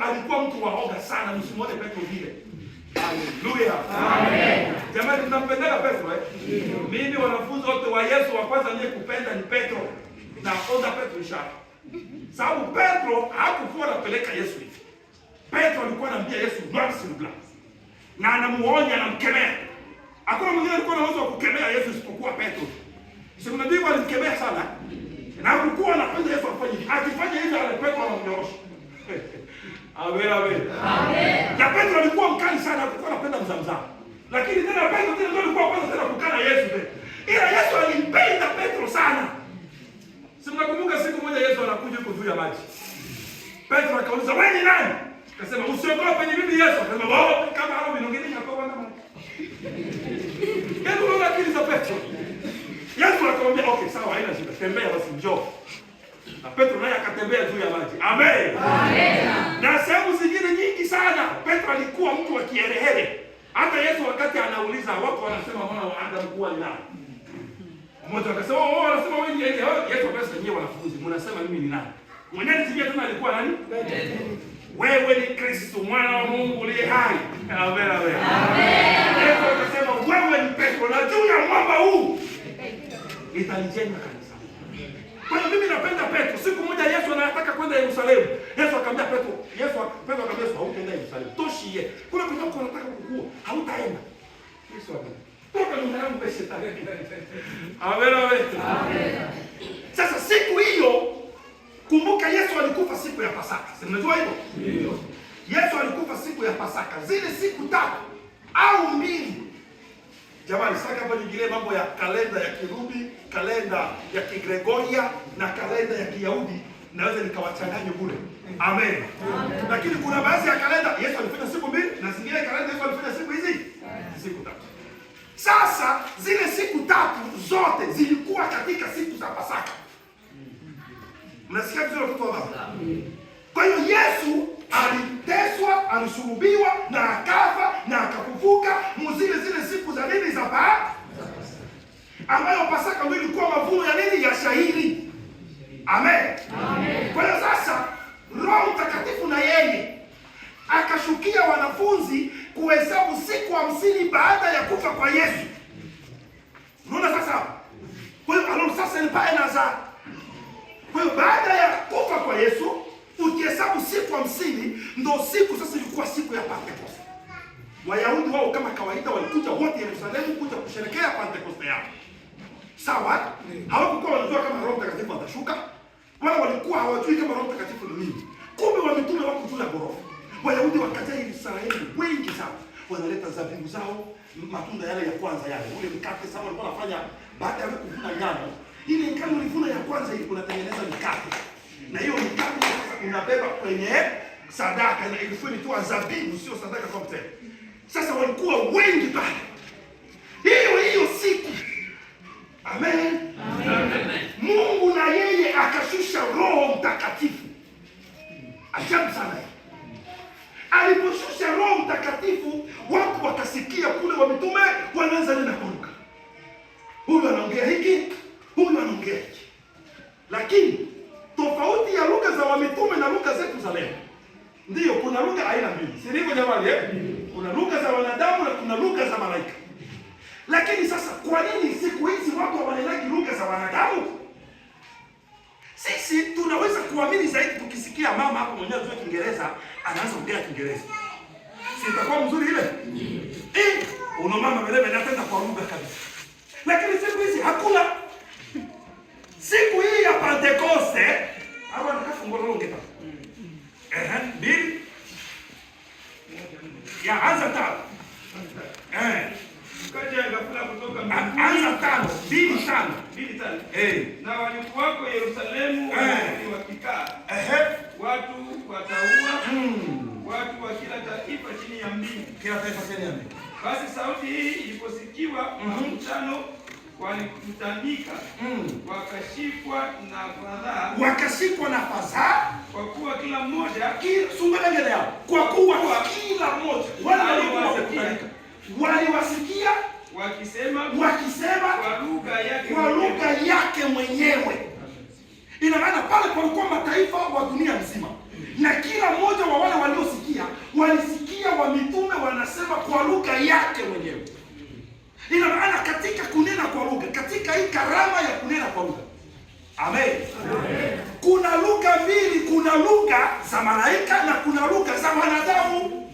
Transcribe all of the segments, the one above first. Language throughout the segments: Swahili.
alikuwa mtu wa hoga sana, msimuone Petro vile. Haleluya. Amen. Jamani, tunampenda Petro eh? Mimi wanafunzi wote wa Yesu wa kwanza niye kupenda ni Petro. Na oza Petro ishara. Sababu Petro hakuwa anapeleka Yesu hivi. Petro alikuwa anambia Yesu blanc sur blanc. Na anamuonya na mkemea. Hakuna mwingine alikuwa na uwezo wa kukemea Yesu isipokuwa Petro. Sio kuna Biblia alimkemea sana. Na alikuwa anapenda Yesu afanye hivi. Akifanya hivi ale Petro anamnyorosha. Amen, amen. Amen. Na Petro alikuwa mkali sana, alikuwa anapenda mzamzama. Lakini tena Petro ndio alikuwa kwanza tena kukana Yesu tena. Ila Yesu alimpenda Petro sana. Si mnakumbuka siku moja Yesu anakuja huko juu ya maji. Petro akauliza, "Wewe ni nani?" Akasema, "Usiogope, ni mimi Yesu." Akasema, "Oh, kama hao vinongelea kwa wana maji." Yesu ndio akili Petro. Yesu akamwambia, "Okay, sawa, haina shida. Tembea basi njoo." Na Petro naye akatembea juu ya maji. Amen. Amen. Na sehemu zingine nyingi sana Petro alikuwa mtu wa kiherehere. Hata Yesu wakati anauliza watu wanasema mwana wa Adamu kuwa ni nani? Mmoja akasema, "Oh, wanasema wewe ni Elia." Yesu akasema, "Nyie wanafunzi, mnasema mimi ni nani?" Mwenyewe tibia tena alikuwa nani? Wewe ni Kristo mwana wa Mungu aliye hai. Amen, amen. Amen. Yesu akasema, "Wewe ni Petro, na juu ya mwamba huu nitalijenga kanisa." Kwa hiyo mimi napenda Petro. Siku moja Yesu anataka kwenda Yerusalemu. Yesu akamwambia Petro, Petro akamwambia, "Hautaenda Yerusalemu. Toshiye. Kuna kitu unataka kukua, hautaenda." Yesu akamwambia, "Toka nyuma yangu wewe shetani." Amen, amen. Amen. Sasa siku hiyo, kumbuka Yesu alikufa siku ya Pasaka. Si mnajua hivyo? Ndio. Yesu alikufa siku ya Pasaka. Zile siku 3 au 2. Jamani, sasa hapa nyingine mambo ya kalenda ya Kirumi, kalenda ya Kigregoria na kalenda ya Kiyahudi naweza nikawachanganya bure. Amen. Amen. Lakini kuna baadhi ya kalenda Yesu alifanya siku 2 na zingine kalenda Yesu alifanya siku hizi siku 3. Sasa zile siku 3 zote zilikuwa katika siku za Pasaka. Mnasikia vizuri watoto wa baba? Kwa hiyo Yesu aliteswa, alisulubiwa na akafa na akafufuka muzile zile siku za nini za Pasaka. Ambayo Pasaka ndio ilikuwa mavuno ya nini? Ya shayiri. Amen. Amen. Kwa hiyo sasa Roho Mtakatifu na yeye akashukia wanafunzi kuhesabu siku 50 baada ya kufa kwa Yesu. Unaona sasa? Kwa hiyo alors sasa ni pas un hasard. Kwa hiyo baada ya kufa kwa Yesu, ukihesabu siku 50 ndio siku sasa ilikuwa siku ya Pentecoste. Wayahudi wao kama kawaida walikuja wote Yerusalemu kuja kusherehekea Pentecoste yao. Sawa? Hawakuwa wanajua kama Roho Mtakatifu atashuka, wala walikuwa hawajui kama Roho Mtakatifu ni nini. Kumbe wametume wako juu ya ghorofa. Wayahudi wakaja Yerusalemu wengi sana. Wanaleta zabibu zao, matunda yale ya kwanza yale. Ule mkate sawa walikuwa wanafanya baada ya kuvuna ngano. Ile ngano ilivuna ya kwanza ili kunatengeneza mikate. Na hiyo mikate unabeba kwenye sadaka na ilikuwa ni zabibu, sio sadaka kwa mtende. Sasa walikuwa wengi pale. Hiyo siku. Amen. Amen. Mungu na yeye akashusha Roho Mtakatifu. Ajabu sana. Aliposhusha Roho Mtakatifu, watu wakasikia kule wa mitume wanaanza nena kwa lugha. Huyu anaongea hiki, huyu anaongea hiki. Lakini tofauti ya lugha za wamitume na lugha zetu za leo. Ndio kuna lugha aina mbili. Si ndivyo jamani eh? Kuna lugha za wanadamu na kuna lugha za malaika. Lakini sasa kwa nini siku hizi watu hawanenagi lugha za wanadamu? Sisi tunaweza kuamini zaidi tukisikia mama hapo mwenyewe anajua Kiingereza, anaanza kuongea Kiingereza. Si itakuwa mzuri ile? Una mama mwenyewe anatenda kwa lugha kabisa. Lakini siku hizi hakuna. Siku hii ya Pentecoste, hapo nikafungua lugha hapa. Mbili. Ya anza tano. Kaja ghafla kutoka Anza tano, mbili tano. Na walikuwako Yerusalemu wakikaa. Watu wataua, watu wa kila taifa chini ya mbingu. Kila taifa chini ya mbingu. Basi sauti hii iliposikiwa, mkutano walikutanika, wakashikwa na fadhaa, kwa kuwa kila mmoja kwa kuwa kila mmoja waliwasikia wakisema kwa lugha yake mwenyewe. Ina maana pale palikuwa mataifa wa dunia nzima, na kila mmoja wa wale walio walisikia wa mitume wanasema kwa lugha yake mwenyewe. Ina maana katika kunena kwa lugha, katika hii karama ya kunena kwa lugha, amen, kuna lugha mbili, kuna lugha za malaika na kuna lugha za wanadamu.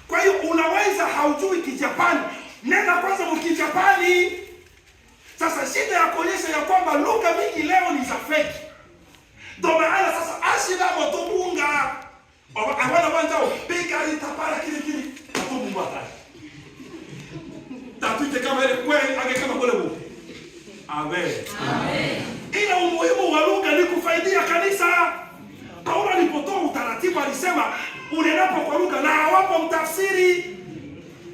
Kwa hiyo unaweza haujui Kijapani, nena kwanza mkijapani. Sasa shida ya kuonyesha ya kwamba lugha mingi leo ni za fake. Ndio maana sasa ashida motobunga abana banjao pika litapara kile motobunga hata tatuite kama ile kweli age kama kule huko. Amen. Ila umuhimu wa lugha ni kufaidia kanisa. Paulo alipotoa utaratibu alisema unenapo kwa lugha na hawapo mtafsiri.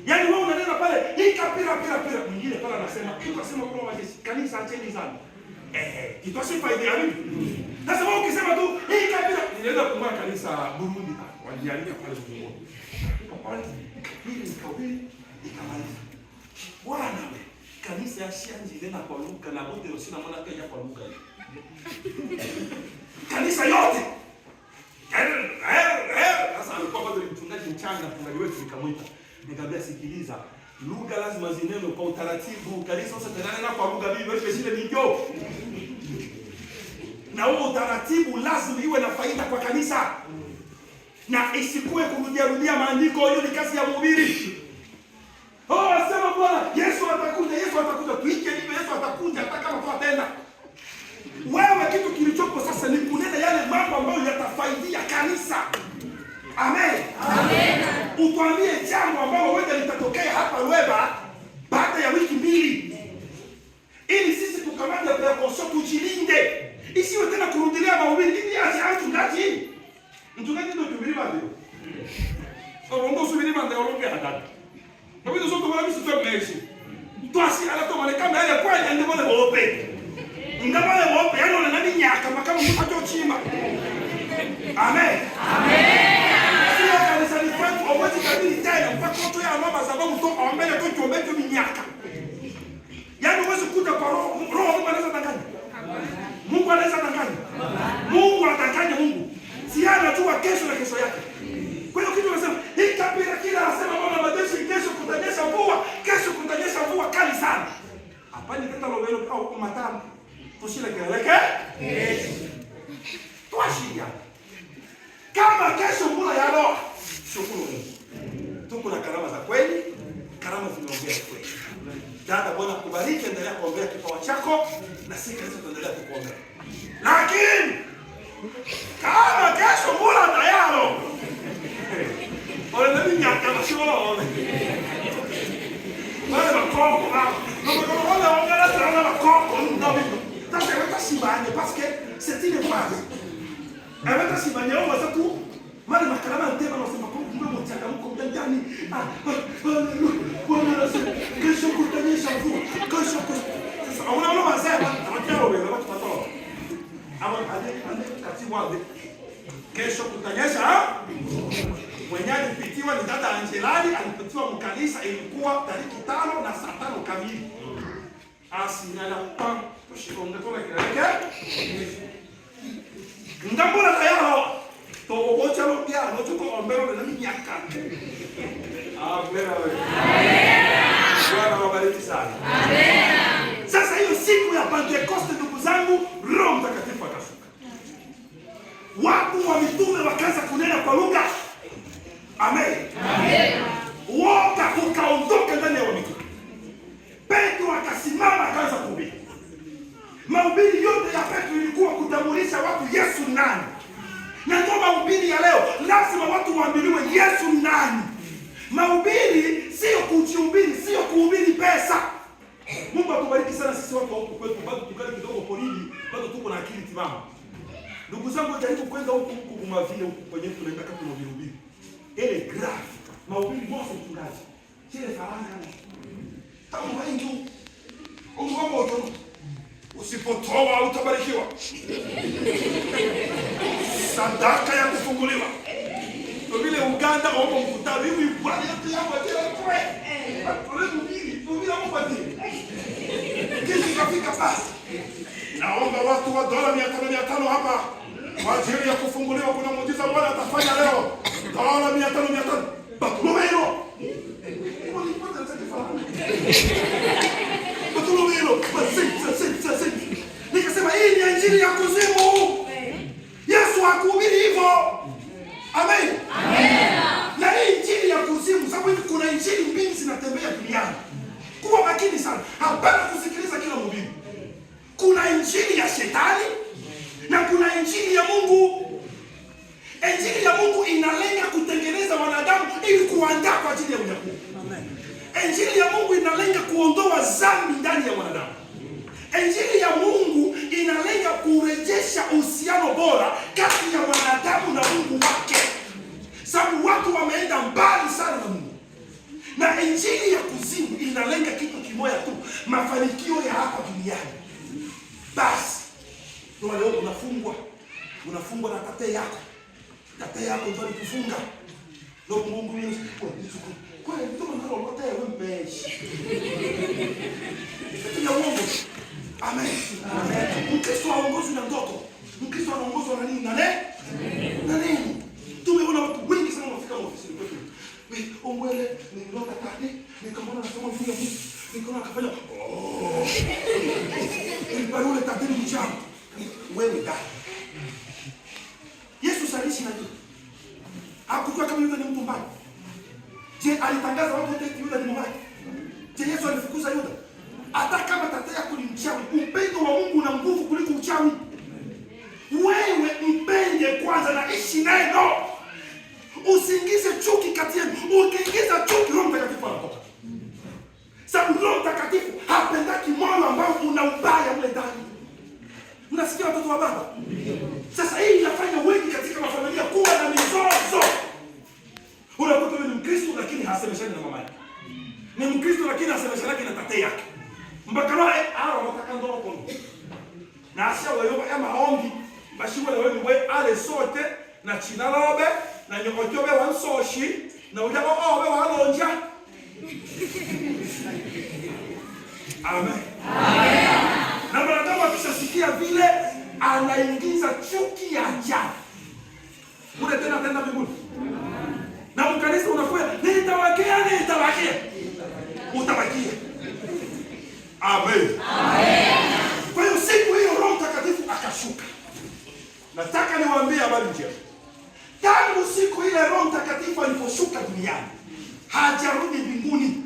Yaani wewe unanena pale ikapira pira mwingine pale anasema ukasema kwa majeshi kanisa acheni sana. Kitosha faida mimi. Sasa wewe ukisema tu ikapira inaenda kumwa kanisa Burundi walialika pale Burundi. Pale hili nikahubiri ikamaliza. Bwana wewe kanisa ya Shianji lena kwa lugha na wote usina mwana Kenya kwa lugha hii. Kanisa yote. Sasa alikuwa bado mchungaji mchanga, mchungaji wetu nikamwita. Nikamwambia sikiliza, lugha lazima zinenwe kwa utaratibu. Kanisa sasa tunanena kwa lugha hivi, wewe shida ni ndio. Na huo utaratibu lazima iwe na faida kwa kanisa. Na isikue kurudia maandiko, hiyo ni kazi ya mhubiri. Sema Bwana, Yesu atakuja, tuike hivi Yesu atakuja hata kama tutatenda. Wewe kitu kilichopo sasa ni kunena yale mambo ambayo yatafaidia kanisa. Amen. Utuambie jambo ambalo wewe litatokea hapa Lweba baada ya wiki 2. Ili sisi tukamate prekosho tujilinde. Isiwe tena kurudilia mahubiri ili aje mchungaji. Mchungaji ndio tuhubiri bado. Ndio subiri bado ongea hata. Kwa hiyo sote wala mimi sitaki. Twasi ala to male kama ile kwa ndio wale wope. Ngabale wope yani wana nani nyaka kama mtu achochima. Amen. Sio kanisa ni kwetu oboti kabili tena mpaka mtu ya mama sababu to ombele to chombe tu minyaka. Yaani uweze kuja kwa roho Mungu anaweza danganya. Mungu anaweza danganya. Mungu atakaje Mungu. Si anajua kesho na kesho yake. Kwa hiyo kitu unasema ikapira kila anasema Bwana majeshi kesho kutanyesha mvua kali sana. Hapa ni kata lobelo au matano. Tushile keleke? Tuashia. Kama kesho mvua ya roho, shukuru Mungu. Tuko na karama za kweli, karama zinaongea kweli. Dada Bwana kubariki, endelea kuombea kipawa chako na sisi kanisa tuendelea kukuombea. Lakini kama kesho mvua tayari ole na minyaka na shula ole. Wale makoko wale ongera sana makoko ndio. Sasa wewe tasibanye parce que c'est une phase. Wewe tasibanye au sasa tu mali makalama ntema na sema kwa kumbe mchanga mko ndani. Bwana anasema kesho kutanyesha mvua. Kesho sasa unaona mazema tunataka wewe watu patao. Ama ande katibu wade. Kesho kutanyesha mwenye alipitiwa ni dada Angelani, alipitiwa mkanisa ilikuwa tariki 5 na saa 5 kamili. Asinyala pam tushikonga toka kireke. Ngambona tayaro. Tobocha lo pia no tuko ombero na minyaka. Amen. Bwana wabariki sana. Amen. Sasa hiyo siku ya Pentecoste ndugu zangu, Roho Mtakatifu akashuka. Watu wa mitume wakaanza kunena kwa lugha. Amen. Woga ukaondoka ndani ya mitume. Petro akasimama akaanza kuhubiri. Mahubiri yote ya Petro ilikuwa kutambulisha watu Yesu nani. Na ndio mahubiri ya leo, lazima watu waambiwe Yesu nani. Mahubiri sio kujihubiri, sio kuhubiri pesa. Mungu atubariki sana sisi watu huko kwetu, bado tukali kidogo porini, bado tuko na akili timamu. Ndugu zangu, jaribu kwenda huko kumavia huko kwenye tunataka tunahubiri. Ele grave, mahubiri moja mchungaji. Chile faranga. Tamu wengi. Ungomoto. Usipotoa utabarikiwa. Sadaka ya kufunguliwa. Kwa vile Uganda hapo mkutano hivi bwana yetu hapo tena kwa. Watu mbili, mbili hapo kwa nini? Kisha kafika basi. Naomba watu wa dola 500 hapa. Kwa ajili ya kufunguliwa kuna muujiza Bwana atafanya leo. Dola 500 Amen. Amen. Na hii injili ya kuzimu, sababu kuna injili mbili zinatembea duniani. Kuwa makini sana. Hapana kusikiliza kila mhubiri. Kuna injili ya shetani na kuna injili ya Mungu. Injili ya Mungu inalenga kutengeneza wanadamu ili kuandaa kwa ajili ya unyakuo. Injili ya Mungu inalenga kuondoa dhambi ndani ya wanadamu. Injili ya Mungu inalenga kurejesha uhusiano bora kati ya wanadamu na Mungu wake. Sababu watu wameenda mbali sana na Mungu. Na injili ya kuzimu inalenga kitu kimoja tu, mafanikio ya hapa duniani. Basi, ndio leo unafungwa na tate yako. Tate yako ndio kufunga. Ndio Mungu yeye kwa hiyo mtu mmoja wote wewe mmeshi. Ndio Mungu. Amen. Amen. Mkristo aongozwe na ndoto. Mkristo anaongozwa na nini? Na nini? Tumeona watu wengi sana wanafika ofisini kwetu. Ongwele nililota kadi, nikamwona anasema mfunga Mungu. Nikaona akafanya Niliparule tateni mchana. Wewe da. Yesu salishi na nini? Hakujua kama Yuda ni mtu mbaya. Je, alitangaza watu wote Yuda ni mbaya? Je, Yesu alifukuza Yuda? Hata kama tata yako ni mchawi, upendo wa Mungu una nguvu kuliko uchawi. Wewe mpende kwanza na ishi naye no. Usiingize chuki kati yenu. Ukiingiza chuki Roho Mtakatifu anatoka. Sababu Roho Mtakatifu hapendaki moyo ambao una ubaya mle ndani. Mnasikia watoto wa baba? Sasa hii inafanya wengi katika mafamilia kuwa na mizozo. Unakuta wewe ni Mkristo lakini hasemeshani na mama yake. Ni Mkristo lakini hasemeshani na tate yake. Mpaka leo wanataka ndoa kondo. Na asia wayoba ya maombi bashiwe wewe wewe ale sote na chinalobe na nyokojobe wansoshi na ujaba obe walonja. Amen. Amen. Na mwanadamu akishasikia vile anaingiza chuki ya ajabu. Ule tena tenda mbinguni. Na mkanisa unakuwa nitawakia. Utabakia. Amen. Amen. Kwa hiyo siku hiyo Roho Mtakatifu akashuka. Nataka niwaambie habari njema. Tangu siku ile Roho Mtakatifu aliposhuka duniani, hajarudi mbinguni.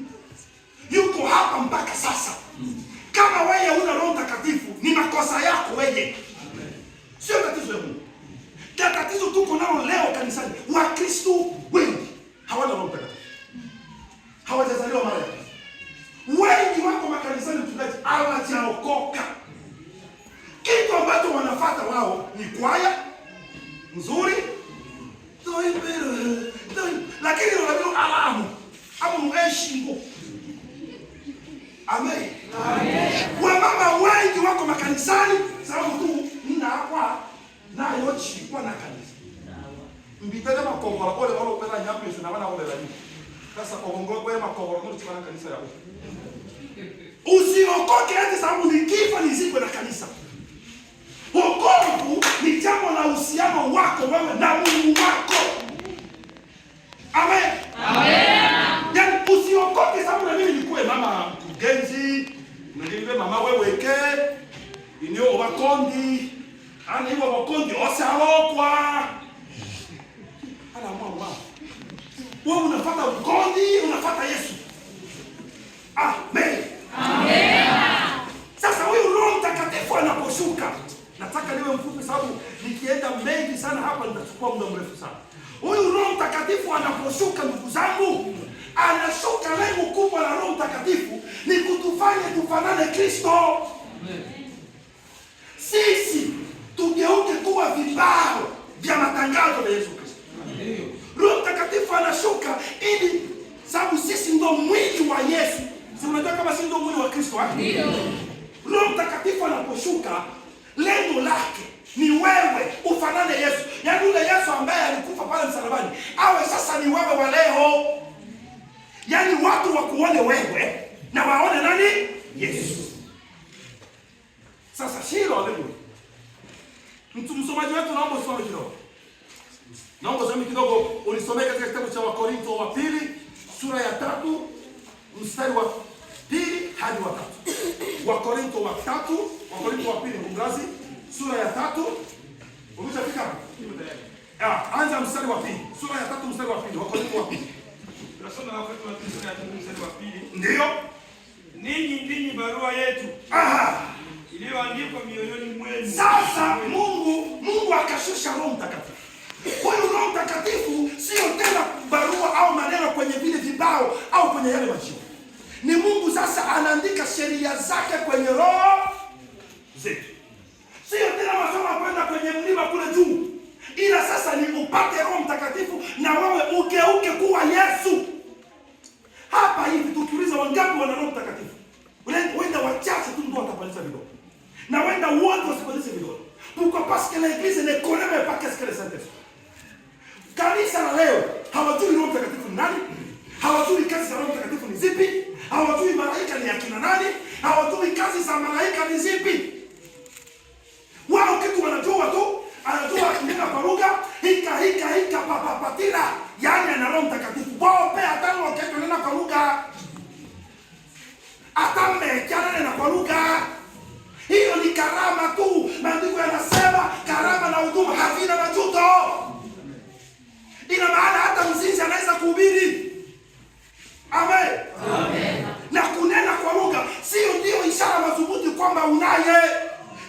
Yuko hapa mpaka sasa. Kama wewe huna Roho Mtakatifu, ni makosa yako wewe. Sio tatizo la Mungu. Tatizo tuko nalo leo kanisani. Wakristo wengi hawana Roho Mtakatifu. Hawajazaliwa mara ya pili. Wengi wako makanisani mchungaji hawajaokoka. Kitu ambacho wanafuata wao ni kwaya nzuri. Lakini wanajua alamu. Hapo mheshimu. Amen. Amen. Wamama wengi wako makanisani sababu tu nina hapa nayo chikwa na kanisa. Mbitana makongora ole wale opera nyapi sio na wana ole la nini. Sasa kongora kwa makongora ndio chikwa na kanisa yao. Usiokoke hata sababu nikifa nizikwe na kanisa. Wokovu ni jambo la uhusiano wako wewe na Mungu wako. Amen. Amen. Yaani usiokoke sababu na mimi nikuwe mama mkurugenzi, niliwe mama wewe ke, inyo wakondi, ana hiyo wakondi osalokwa. Ana mama. Wewe unafuata ukondi, unafuata Yesu. Amen. Amen. Sasa huyu Roho Mtakatifu anaposhuka, nataka niwe mfupi sababu nikienda mengi sana hapa nitachukua muda mrefu sana. Huyu Roho Mtakatifu anaposhuka ndugu zangu, anashuka lengo kubwa la Roho Mtakatifu ni kutufanya tufanane Kristo. Amen. Sisi tugeuke kuwa vibao vya matangazo ya Yesu Kristo. Amen. Roho Mtakatifu anashuka ili sababu sisi ndio mwili wa Yesu. Si unajua kama sisi ndio mwili wa Kristo hapo? Ndio. Roho Mtakatifu anaposhuka lengo lake ni wewe ufanane Yesu. Yaani yule Yesu ambaye alikufa pale msalabani awe sasa ni wewe wa leo. Yaani watu wakuone wewe na waone nani? Yesu. Sasa shilo leo. Msomaji wetu naomba usome kidogo. Naomba usome kidogo ulisomea katika kitabu cha Wakorintho wa pili sura ya 3 mstari wa 2 hadi wa 3. Wakorintho wa 3, Wakorintho wa pili mgrazi sura ya 3. Umeshafika hapo? Anza mstari wa 2. Sura ya 3 mstari wa 2. Wakorintho wa 2. Tunasoma Wakorintho wa 3 sura ya 3 mstari wa 2. Ndio. Ninyi barua yetu. Iliyoandikwa mioyoni mwenu. Sasa Mungu akashusha Roho Mtakatifu. Kwa hiyo Roho Mtakatifu sio tena barua au maneno kwenye vile vibao au kwenye yale majibu. Ni Mungu sasa anaandika sheria zake kwenye roho zetu. Sio tena masomo kwenda kwenye mlima kule juu. Ila sasa ni upate Roho Mtakatifu na wewe ugeuke kuwa Yesu. Hapa hivi tukiuliza wangapi wana Roho Mtakatifu? Wenda wachache tu ndio watapaliza vidole. Na wenda wote wasipalize vidole. Pourquoi? Parce que l'église ne connaît même pas qu'est-ce que le Saint-Esprit. Kanisa la leo hawajui Roho Mtakatifu ni nani? Hawajui kazi za Roho Mtakatifu ni zipi? Hawajui malaika ni akina nani? Hawajui kazi za malaika ni zipi? Wao kitu wanajua tu, anajua kunena kwa lugha, hika papapatira, yani ana Roho Mtakatifu. Wao pia hata wakitunena kwa lugha, atambe kiana na kwa lugha. Hiyo ni karama tu. Maandiko yanasema karama na huduma havina majuto. Ina maana hata mzinzi anaweza kuhubiri. Amen. Amen. Na kunena kwa lugha sio ndio ishara madhubuti kwamba unaye.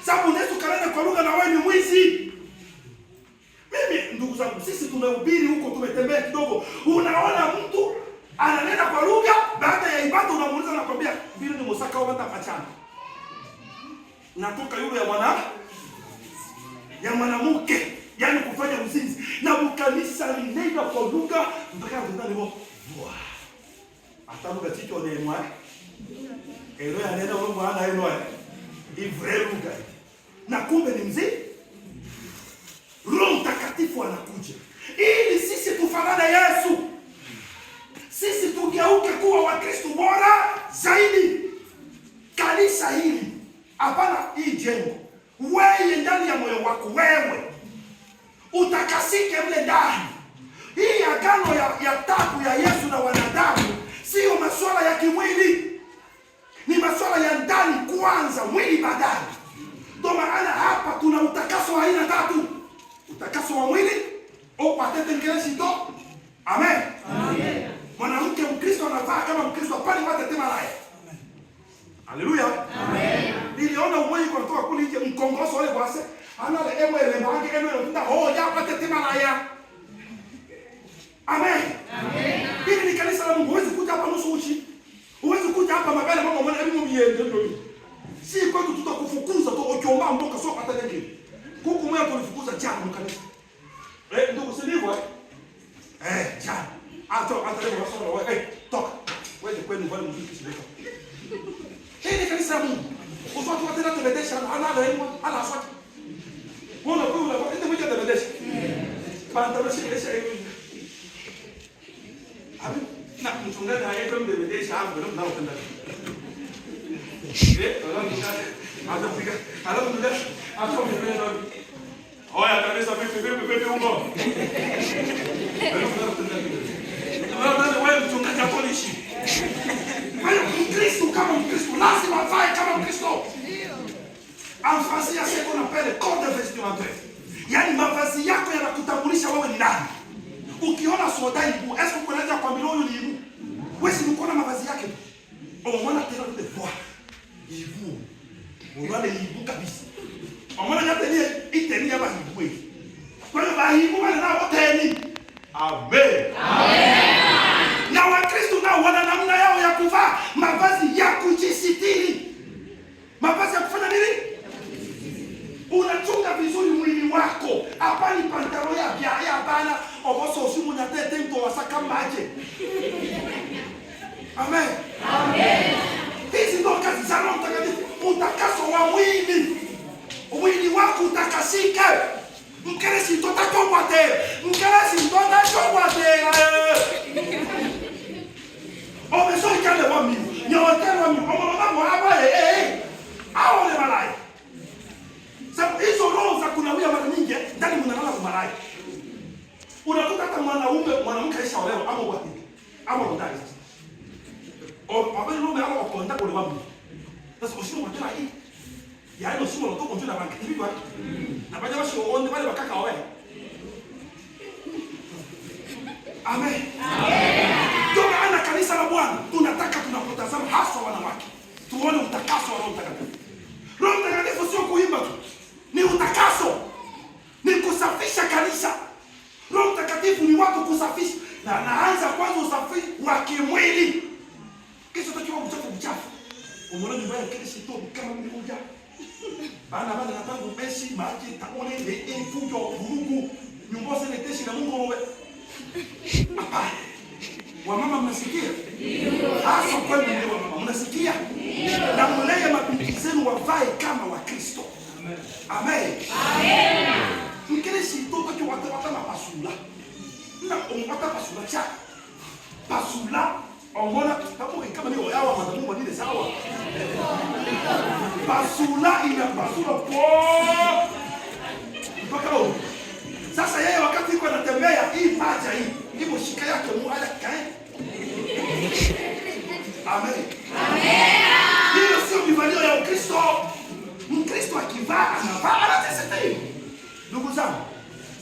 Sababu unaweza kunena kwa lugha na wewe ni mwizi. Mimi ndugu zangu, sisi tumehubiri huko, tumetembea kidogo. Unaona mtu ananena kwa lugha, baada ya ibada unamuuliza na kwambia vile ni msaka au hata pachana. Natoka yule ya mwanamke, yani kufanya uzinzi. Na mkanisa linena kwa lugha mpaka ndani wao. Hata lugha chicho ni mwa. Elo ya nenda wao mwana elo. Ivre lugha. Na kumbe ni mzee. Roho Mtakatifu anakuja ili sisi tufanane Yesu. Sisi tugeuke kuwa Wakristo bora zaidi. Kanisa hili hapana hii jengo. Wewe ndani ya moyo wako wewe utakasike mle ndani. Hii agano ya tatu ya Yesu na wanadamu sio masuala ya kimwili. Ni masuala ya ndani kwanza, mwili baadaye. Ndio maana hapa tuna utakaso wa aina tatu. Utakaso wa mwili au patete ngeleshito. Amen. Amen. Mwanamke Mkristo anavaa kama Mkristo pale wate tema naye. Haleluya. Amen. Niliona umoja kwa kutoka kule nje mkongoso wale bwase. Ana le emwe le bangi emwe nda ya pate tema naye. Amen. Amen. Hili ni kanisa la Mungu. Huwezi kuja hapa nusu uchi. Huwezi kuja hapa magari mama mwana elimu miende ndio. Si kwetu tutakufukuza tu ukiomba mboka sio hata nyingine. Kuku mwe tulifukuza jana mkanisa. Ndugu si ndivyo jana. Hata leo wasoma wewe. Toka. Wewe kwenu wale mziki sivyo. Hili kanisa la Mungu. Usotu watenda tebedesha ana elimu ala aswati. Mbona kwa ndio mmoja tebedesha. Banda bashikesha hiyo. Amen. Na mchungaji hayeto mbebedesha hapo ndio ndio kwenda. Hata piga. Hata mtu hata mbebedesha. Oya kanisa vipi huko. Wewe mchungaji hapo nishi. Wewe Mkristo kama Mkristo lazima vae kama Mkristo. En français, il y a ce qu'on appelle le code vestimentaire. Yaani mavazi yako yanakutambulisha wewe ni nani. Ukiona soda ibu, est-ce que unaweza kuambia huyu ni ibu? Wewe si unaona mavazi yake. Unaona tena ile voix. Ibu. Unaona ibu kabisa. Unaona hata ile iteni ya ibu wewe. Kwa hiyo ibu wale nao teni. Amen. Amen. Na Wakristo nao wana namna yao ya kuvaa mavazi ya kujisitiri. Mavazi ya kufanya nini? Unachunga vizuri mwili wako. Hapa ni pantalo ya bia bana. Oboso usimu na tete mto wasaka maje. Amen. Amen. Hizi ndo kazi za Roho Mtakatifu. Utakaso wa mwili. Mwili wako utakasike. Mkeresi totako wate. Mkeresi totako wate. Obeso ikale wa mimi. Nyote wa mimi. Omoloma mwaba hao ni malaya. Sababu hizo roho za kunawia mara nyingi ndani mnalala kwa malaya. Unakuta hata mwanamke aishaolewa ama wapi? Ama ndani sasa. Wabali mume ama wakonda kwa wapi? Sasa usimu unataka hii. Yaani usimu unatoka nje na banki hivi wapi? Na baada ya washo onde wale wakaka wao. Amen. Ndio maana kanisa la Bwana tunataka tunapotazama hasa wanawake tuone utakaso wa Roho Mtakatifu. Roho Mtakatifu sio kuimba tu, ni utakaso, ni kusafisha kanisa. Roho Mtakatifu ni watu kusafisha, na anaanza kwanza usafi wa kimwili. Kisha utakiwa mchafu. Umeona nyumba ya kile sito kama mlikuja. Bana na tangu meshi maji taone le fujo vurugu. Nyumba sasa teshi na Mungu wewe. Hapa. Wamama mnasikia? Ndio. Hasa kwa nini wamama mnasikia? Ndio. Na mleye mabinti zenu wavae kama wa Kristo. Amen. Amen. Amen. Mkile sito kwa watu na pasula. Na umwata pasula cha. Pasula ongona kama ni oyawa madamu madile sawa. Pasula ina pasula po. Mpaka huko. Sasa yeye wakati yuko anatembea hii paja hii ipo shika yake muada kae. Amen. Amen. Hiyo sio mivalio ya Ukristo. Mkristo akivaa anavaa anateseka. Ndugu zangu,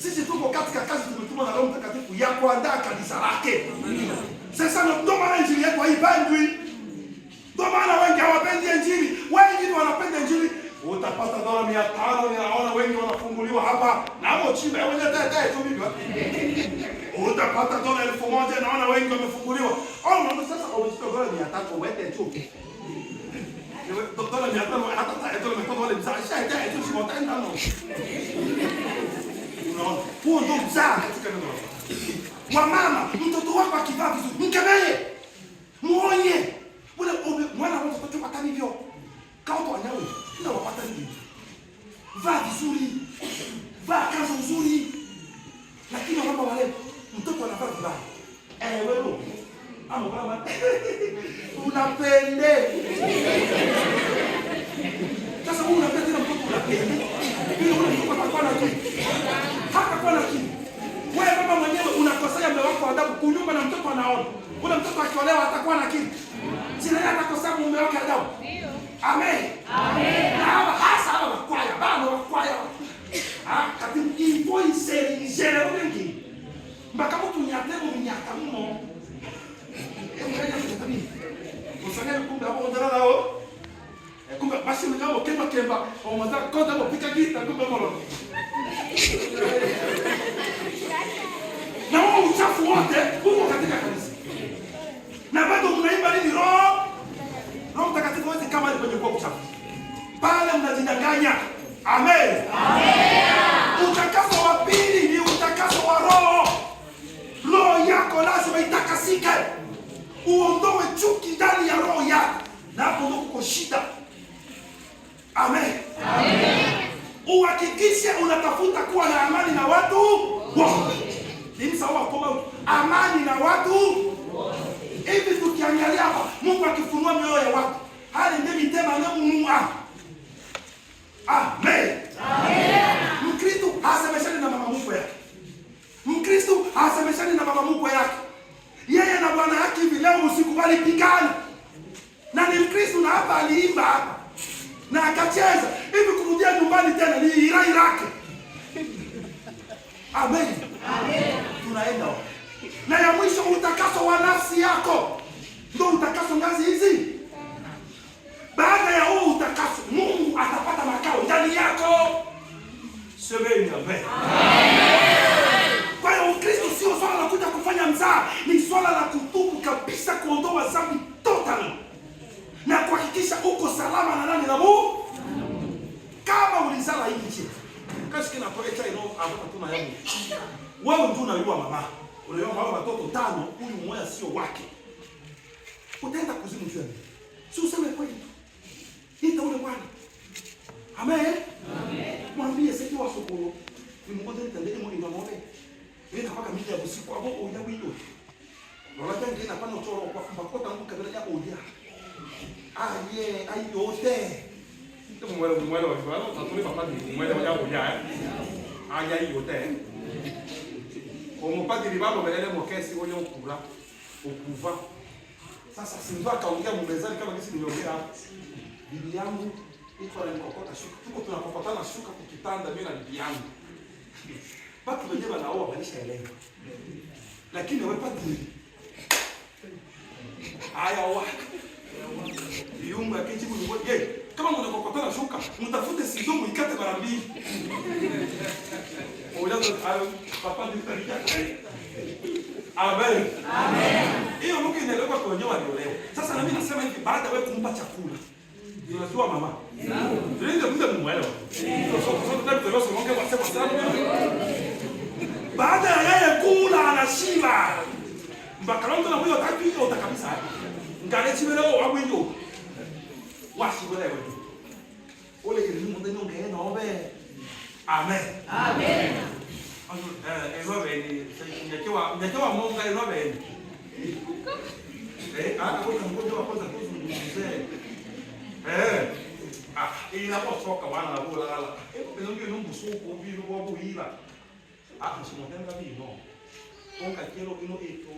sisi tuko katika kazi tumetumwa na Roho Mtakatifu ya kuandaa kanisa lake. Sasa ndio maana injili yetu haipendwi. Ndio maana wengi hawapendi injili. Wengi wanapenda injili. Utapata dola 500, ninaona wengi wanafunguliwa hapa. Na hapo chini wewe tete tu bibi. Utapata dola 1000, naona wengi wamefunguliwa. Naona sasa unachukua dola 300 uweke tu. Dola 500 hata dola 100 wale mzaa shaita tu si wataenda no. Unaona? Huo ndio mzaa katika neno la Mama, mtoto wako akivaa vizuri, mkemee. Muonye. Bwana mwana wako mtoto atani hivyo. Kauto wanyawe, ndio wapata nini? Vaa vizuri. Vaa kanzu nzuri. Lakini mama wale mtoto anavaa vibaya. Wewe. Ama mama. Unapende. Sasa wewe unapenda tena mtoto unapende. Bila mtoto atakuwa na kitu. Hata kwa na kitu. Wewe mama mwenyewe unakosea mume wako adabu kunyumba na mtoto anaona. Ule mtoto akiolewa atakuwa na kitu. Sina yeye atakosea mume wake adabu. Ndio. Amen. Amen. Na hasa hawa kwaya, bado kwaya. Katibu info insere wengi. Mpaka mtu nyatemo mnyaka mmo. Mwenye mtabii. Usanye kumbe hapo ndara lao. Kumbe basi mngao kemba au mwanza kota hapo pika gita kumbe moro. Na wao uchafu wote huko katika kanisa. Na bado mnaimba nini Roho Mtakatifu wote kama ni kwenye kwa uchafu. Pale mnajidanganya. Amen. Amen. Utakaso wa pili ni utakaso wa roho. Roho yako lazima itakasike. Uondoe chuki ndani ya roho yako. Na hapo ndio kuko shida. Amen. Amen. Uhakikishe unatafuta kuwa na amani na watu wote. Ni sawa kwa amani na watu wote. Hivi tukiangalia hapa Mungu akifunua mioyo ya watu. Hali ndio mitema na Mungu. Amen. Amen. Mkristo hasemeshani na mama mkwe yake. Mkristo hasemeshani na mama mkwe yake. Yeye na bwana yake hivi leo usikubali pigana. Na ni Mkristo na hapa aliimba hapa. Na akacheza. Hivi kurudia nyumbani tena ni irai yake. Amen. Amen. Tunaenda. Na ya mwisho utakaso wa nafsi yako. Ndio utakaso ngazi hizi. Baada ya huo utakaso, Mungu atapata makao ndani yako. Semeni amen. Kwa hiyo Ukristo sio swala la kuja kufanya mzaa, ni swala la kutubu kabisa, kuondoa dhambi totally. Na kuhakikisha uko salama na nani na Mungu. Kama ulizala hii nchi. Kasi kina poeta ino hapo tuna yangu. Wewe ndio unayua mama. Unayua mama watoto 5, huyu mmoja sio wake. Utaenda kuzimu juu. Si useme kweli. Ita ule bwana. Amen. Amen. Mwambie sisi wa sokolo. Ni mmoja nitendele mwa ngombe. Nenda mpaka miji ya usiku hapo uja wiyo. Lola tenge na pana choro kwa fumba kota nguka bila yako uja. Ayote. Ndio mwele wa kibalo, tatuli papa ni mwele wa yako uja. Aya yote. Como padre libalo belele mokesi onyo ukula. Ukuva. Sasa sinzo akaongea mumezani kama jinsi niliongea hapo. Bibi yangu iko na nikokota shuka. Tuko tunakokotana shuka kwa kitanda mimi na bibi yangu. Batu wenyewe wanaoa walishaelewa. Lakini wewe padri. Haya wa. Viungo ya kijibu ni ngoja. Kama mnakokotana shuka, mtafute sizomu ikate mara mbili. Unaanza papa nitaria. Amen. Amen. Hiyo Mungu inaelewa kwa wenyewe waliolewa. Sasa na mimi nasema hivi, baada wewe kumpa chakula. Unajua mama? Ndio ndio muelewa. Baada ya yeye kula anashiba. Mbakaronto na huyo tatu hiyo utakabisa. Ngale chibero wa mwenyo. Washi wewe. Ole kile munde nyonge no be. Amen. Amen. Nyakewa monga inobe. Ako kangoja wakoza kuzungumzia. Inapotoka wana na bula gala. Ndio numbusuko biro kwa buhila. Simutenga bino. Konga kero bino eto.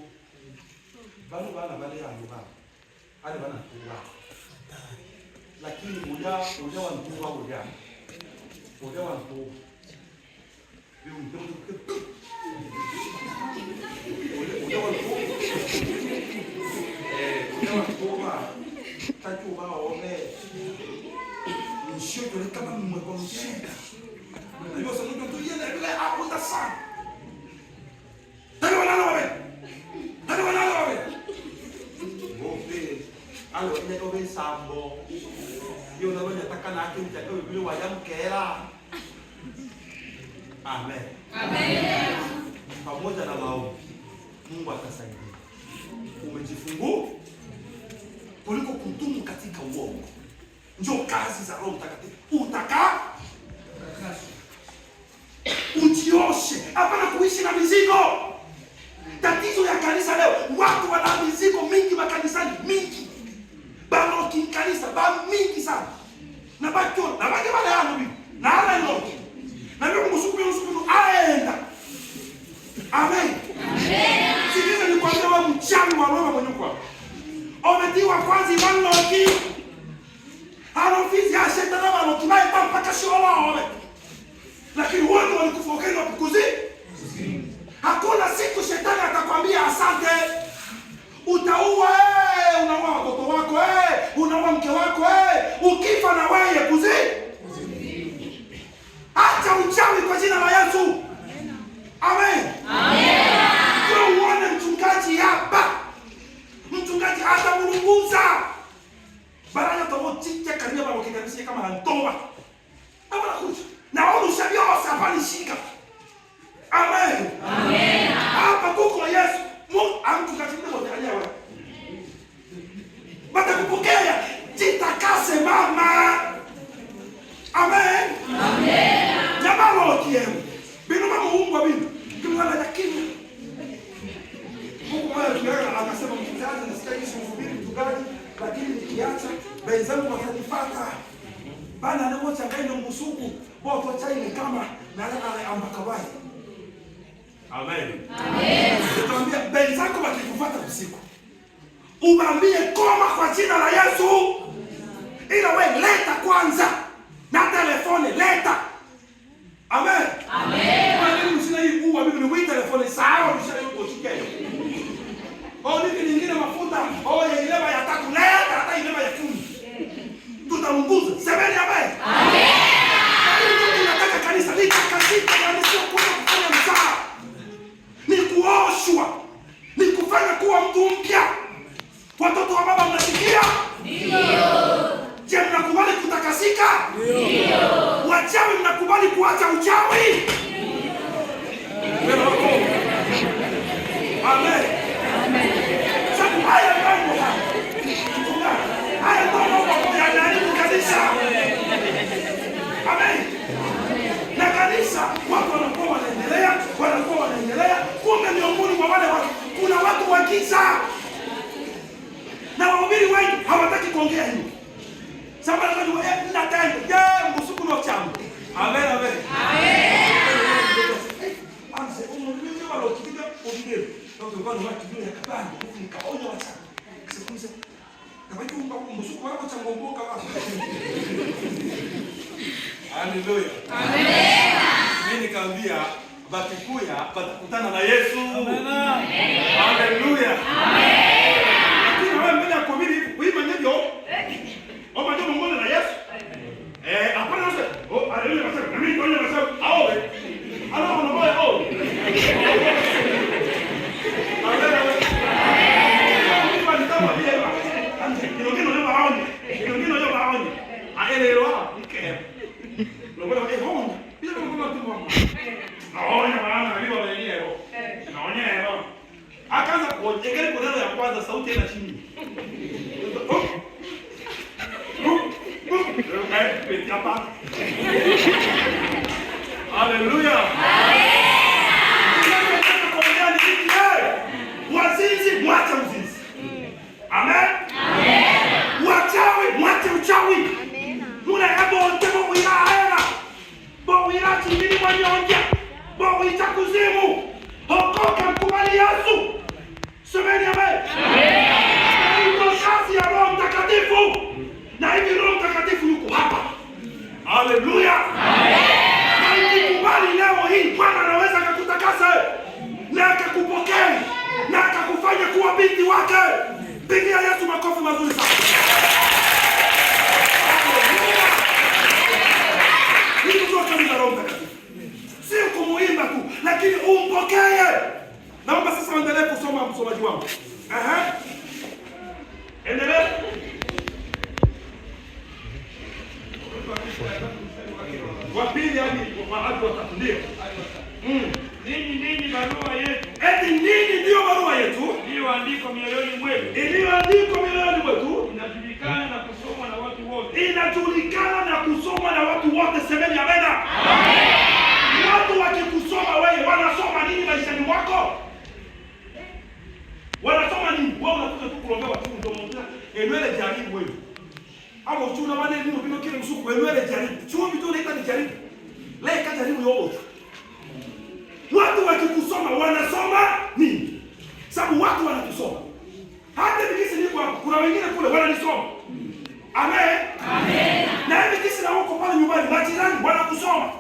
Bano bana bale yangu ba. Ale bana kuwa. Lakini uja wantuwa uja. Uja wantuwa. Uja wantuwa. Tatu waone. Nishio kama mwekomjenda. Ndio sasa ndio tuiende bila aponda sana. Tani wanalo wewe. Ngope. Alo ile obe sambo. Yo na wewe nataka na yake mtakao vile wayamkera. Amen. Amen. Pamoja na maombi Mungu atasaidia. Umejifungua kuliko kudumu katika uongo. Njoo kazi za Roho Mtakatifu. Utaka ujioshe, hapana kuishi na mizigo. Tatizo ya kanisa leo, watu wana mizigo mingi makanisani, mingi. Bano kinkanisa, mingi sana. Na baki wale hano bibi. Na ala inoki. Na bibi msukumu aenda. Amen. Amen. Sikiliza nikwambia wewe mchawi wa roho mwenye kwa. Ometiwa kwanza imanoki. Anafizi ya shetani wanokimaye mpaka shola ome. Lakini wote walikufokeni wapukuzi. Hakuna siku shetani atakwambia asante. Utaua unaua watoto wako unaua mke wako ukifa na wewe kuzi. Acha uchawi kwa jina la Yesu. Amen. Amen. Kwa uone mchungaji hapa. Mchungaji atamulunguza. Baranya tomoticha karibia baba kikanisa kama hantoa. Hapa nakuja. Na wao ushabiosa hapa nishika. Amen. Amen. Hapa kuko Yesu. Mungu amtukatilie wote aliyewa. Bata kupokea jitakase mama. Amen. Amen. Jamalo kiemu. Bino mama Mungu bino. Kimwana yakini. Mungu mwana akasema mzazi nasikia subiri mtugaji lakini nikiacha benzangu watanifuata. Bana anaocha ngaino mbusuku boto chaini kama na ala ambakawai. Amen. Amen. Tuambia benzako wakikufuata usiku. Uambie koma kwa jina la Yesu. Ila wewe leta kwanza na telefone leta. Amen. Amen. Kwa nini msina hii uwa mimi ni telefone sawa msina yuko chikeni. Niki nyingine mafuta, ilema ya 3 leta hata ilema ya 10. Tutamunguza. Semeni amen. Amen. Ndio tunataka kanisa litakasika na sio kufanya msaa. Ni kuoshwa. Ni kufanya kuwa mtu mpya. Watoto wa baba mnasikia? Ndio. Je, mnakubali kutakasika? Ndio. Wachawi mnakubali kuacha uchawi? Ndio. Amen. Amen. Sababu haya mambo haya mambo yanaharibu kanisa. Amen. Na kanisa watu wanakuwa wanaendelea, kumbe miongoni mwa wale watu kuna watu wa giza. Na wahubiri wengi hawataki kuongea hivi. Sababu ndio nataenda. Mbusuku no chamu. Amen, amen. Amen. Anze umulimi walo kipiga ubiri. Ndio kwa nini watu ya kabani nikaonya wacha. Sikumise. Kama hiyo mbusuku wako cha ngomboka wapi? Haleluya. Amen. Mimi nikaambia bakikuya batakutana na Yesu. Amen. Haleluya. Amen. Lakini wewe mbele ya kuhubiri kuimba ndivyo. Omba ndio mbona na Yesu. Hapana sasa. Oh, haleluya sasa. Na mimi ndio nasema aoe. Alafu na moyo aoe. Haleluya. Kwa nini kama vile Kilongino leo baoni. Kilongino leo baoni. Aelewa ike. Lobola honda. Bila kama mtu mmoja. Naona maana aliwa wenyewe. Naona akaanza kuongea kwa neno ya kwanza sauti ina chini. Haleluya. Wazinzi mwache uzinzi. Amen. Wachawi mwache uchawi. Muna yabo tebo wira bo wira chini mwanyonja. Bo wita kuzimu. Okoka mkubali Yesu. Semeni amen. Ndio kazi ya Roho Mtakatifu. Na hivi Roho Mtakatifu yuko hapa. Haleluya. Na ukikubali leo hii Bwana anaweza kukutakasa na akakupokea na akakufanya kuwa binti wake. Pigia Yesu makofi mazuri sana. Hii ndio kazi ya Roho Mtakatifu. Sio kumuimba tu, lakini umpokee. Naomba sasa endelee kusoma msomaji wangu. Endelea. Wa pili hadi wa tatu ndio. Ninyi barua yetu. Eti ninyi ndio barua yetu. Iliyoandikwa mioyoni mwetu. Iliyoandikwa mioyoni mwetu. Inajulikana na kusomwa na watu wote. Inajulikana na kusomwa na watu wote. Semeni amena. Amen. Watu wakikusoma wewe wanasoma nini maishani mwako? Wanasoma nini? Wewe unakuja tu kuongea watu ndio mmoja. Enwele jaribu wewe. Hapo uchuna wane nini bila kile msuku enwele jaribu. Chuo vitu unaita ni jaribu. Leka jaribu yote. Watu wakikusoma wanasoma nini? Sababu watu wanakusoma. Hata bikisi niko hapo. Kuna wengine kule wananisoma. Amen. Amen. Na bikisi na wako pale nyumbani majirani wanakusoma.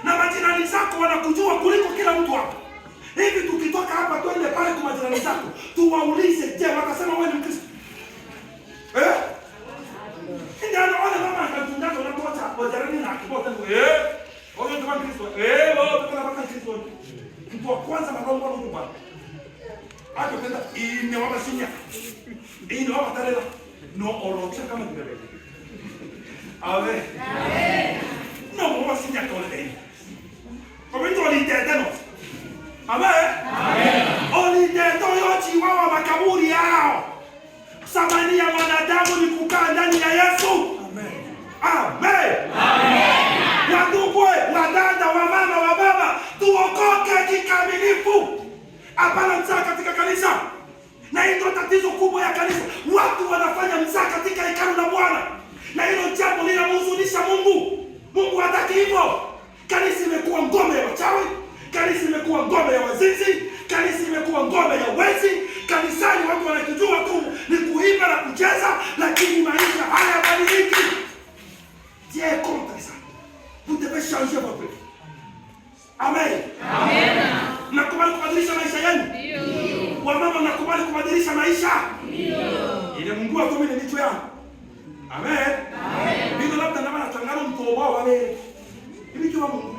Na majirani zako wanakujua kuliko kila mtu hapa. Hivi tukitoka hapa twende pale kwa majirani zako, tuwaulize, je, watasema wewe ni Mkristo? Ndio anaona mama akatundaza unapoacha kwa jirani na akibota wewe ndio Mkristo. Wewe tukana Mkristo. Mtu wa kwanza marongo ndio bwana. Hapo kwenda ine wapa sinya. Ine wapa tarela. No olocha kama vile. Amen. Amen. No wapa sinya kwa ile. Kwa hiyo walitendano. Amen. Amen. Walitendo yote wao makaburi yao. Samani ya mwanadamu ni kukaa ndani ya Yesu. Amen. Amen. Amen. Wandugu, wadada, wa mama, wa baba, tuokoke kikamilifu. Hapana mzaa katika kanisa. Na hilo tatizo kubwa ya kanisa. Watu wanafanya mzaa katika hekalu la Bwana. Na hilo jambo linamhuzunisha Mungu. Mungu hataki hivyo. Kanisa imekuwa ngome ya wachawi. Kanisa imekuwa ngome ya wazinzi. Kanisa imekuwa ngome ya wezi. Kanisani watu wanakijua tu ni kuimba na kucheza, lakini maisha hayabadiliki. Dieu contre ça. Vous devez changer votre vie. Amen. Amen. Mnakubali kubadilisha maisha yenu? Ndio. Wamama mnakubali kubadilisha maisha? Ndio. Ile Mungu atumie nicho yangu. Amen. Amen. Ndio labda na maana tangana mtoba wale. Hivi kiwa Mungu.